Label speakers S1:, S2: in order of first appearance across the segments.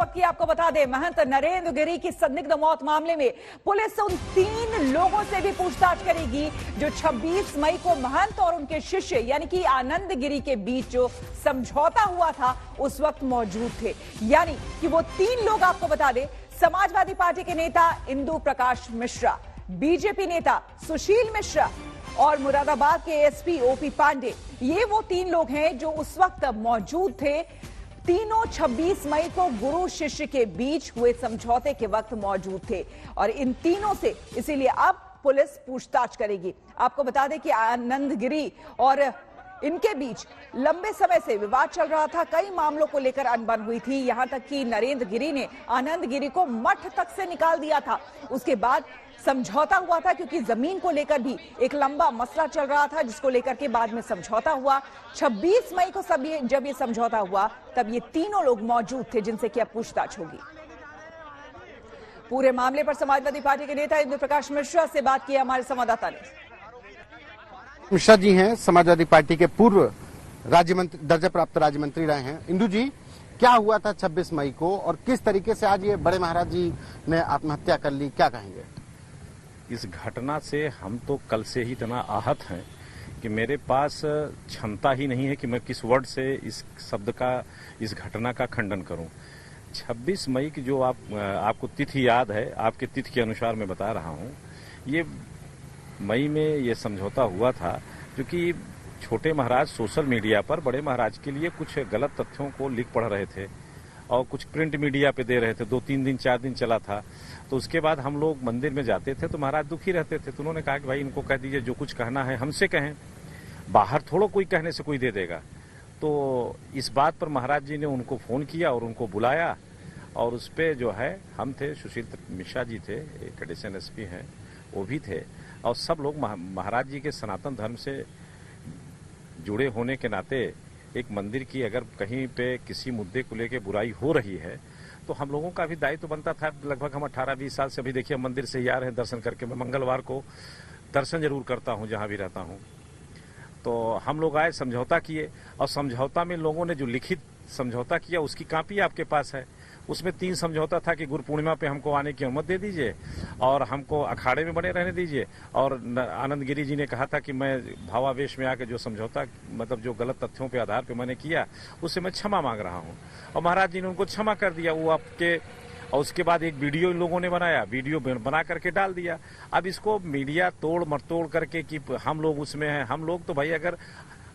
S1: वक्त की आपको बता दें, महंत नरेंद्र गिरी की संदिग्ध मौत मामले में पुलिस उन 3 लोगों से भी पूछताछ करेगी जो 26 मई को महंत और उनके शिष्य यानी कि आनंद गिरी के बीच जो समझौता हुआ था उस वक्त मौजूद थे। यानी कि वो 3 लोग आपको बता दें, समाजवादी पार्टी के नेता इंदु प्रकाश मिश्रा, बीजेपी नेता सुशील मिश्रा और मुरादाबाद के एसपी ओपी पांडे, ये वो 3 लोग हैं जो उस वक्त मौजूद थे। तीनों 26 मई को गुरु शिष्य के बीच हुए समझौते के वक्त मौजूद थे और इन तीनों से इसीलिए अब पुलिस पूछताछ करेगी। आपको बता दें कि आनंद गिरी और इनके बीच लंबे समय से विवाद चल रहा था, कई मामलों को लेकर अनबन हुई थी, यहां तक कि नरेंद्र गिरी ने आनंद गिरी को मठ तक से निकाल दिया था। उसके बाद समझौता हुआ था क्योंकि जमीन को लेकर भी एक लंबा मसला चल रहा था जिसको लेकर के बाद में समझौता हुआ। 26 मई को जब ये समझौता हुआ तब ये तीनों लोग मौजूद थे जिनसे कि अब पूछताछ होगी। पूरे मामले पर समाजवादी पार्टी के नेता इंदु प्रकाश मिश्रा से बात की हमारे संवाददाता ने।
S2: मिश्रा जी हैं, समाजवादी पार्टी के पूर्व राज्य मंत्री, दर्जा प्राप्त राज्य मंत्री रहे हैं। इंदु जी, क्या हुआ था 26 मई को और किस तरीके से आज ये बड़े महाराज जी ने आत्महत्या कर ली, क्या कहेंगे?
S3: इस घटना से हम तो कल से ही इतना आहत हैं कि मेरे पास क्षमता ही नहीं है कि मैं किस वर्ड से इस शब्द का, इस घटना का खंडन करूं। 26 मई की जो आपको तिथि याद है, आपके तिथि के अनुसार मैं बता रहा हूं, ये मई में ये समझौता हुआ था क्योंकि छोटे महाराज सोशल मीडिया पर बड़े महाराज के लिए कुछ गलत तथ्यों को लिख पढ़ रहे थे और कुछ प्रिंट मीडिया पे दे रहे थे। 2-3 दिन 4 दिन चला था। तो उसके बाद हम लोग मंदिर में जाते थे तो महाराज दुखी रहते थे, तो उन्होंने कहा कि भाई इनको कह दीजिए जो कुछ कहना है हमसे कहें, बाहर थोड़ा कोई कहने से कोई दे देगा। तो इस बात पर महाराज जी ने उनको फोन किया और उनको बुलाया और उस पर जो है हम थे, सुशील मिश्रा जी थे, एक एडिशनल एसपी हैं, वो भी थे और सब लोग महाराज जी के सनातन धर्म से जुड़े होने के नाते एक मंदिर की अगर कहीं पे किसी मुद्दे को लेकर बुराई हो रही है तो हम लोगों का भी दायित्व बनता था। लगभग हम 18-20 साल से अभी देखिए मंदिर से ही आ रहे हैं दर्शन करके। मैं मंगलवार को दर्शन जरूर करता हूं जहां भी रहता हूं। तो हम लोग आए, समझौता किए और समझौता में लोगों ने जो लिखित समझौता किया उसकी कॉपी आपके पास है। उसमें 3 समझौता था कि गुरु पूर्णिमा पे हमको आने की अनुमति दे दीजिए और हमको अखाड़े में बने रहने दीजिए, और आनंद गिरी जी ने कहा था कि मैं भावावेश में आके जो समझौता मतलब जो गलत तथ्यों पे आधार पे मैंने किया उससे मैं क्षमा मांग रहा हूं और महाराज जी ने उनको क्षमा कर दिया। वो आपके और उसके बाद एक वीडियो इन लोगों ने बनाया, वीडियो बना करके डाल दिया। अब इसको मीडिया तोड़ मरतोड़ करके कि हम लोग उसमें हैं, हम लोग तो भाई अगर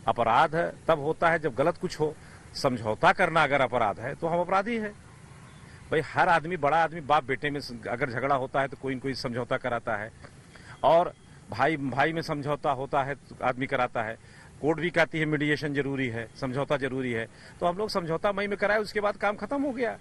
S3: अपराध है तब होता है जब गलत कुछ हो। समझौता करना अगर अपराध है तो हम अपराधी है भाई। हर आदमी, बड़ा आदमी बाप बेटे में अगर झगड़ा होता है तो कोई न कोई समझौता कराता है और भाई भाई में समझौता होता है तो आदमी कराता है। कोर्ट भी कहती है मीडिएशन जरूरी है, समझौता जरूरी है। तो हम लोग समझौता मई में कराए, उसके बाद काम खत्म हो गया।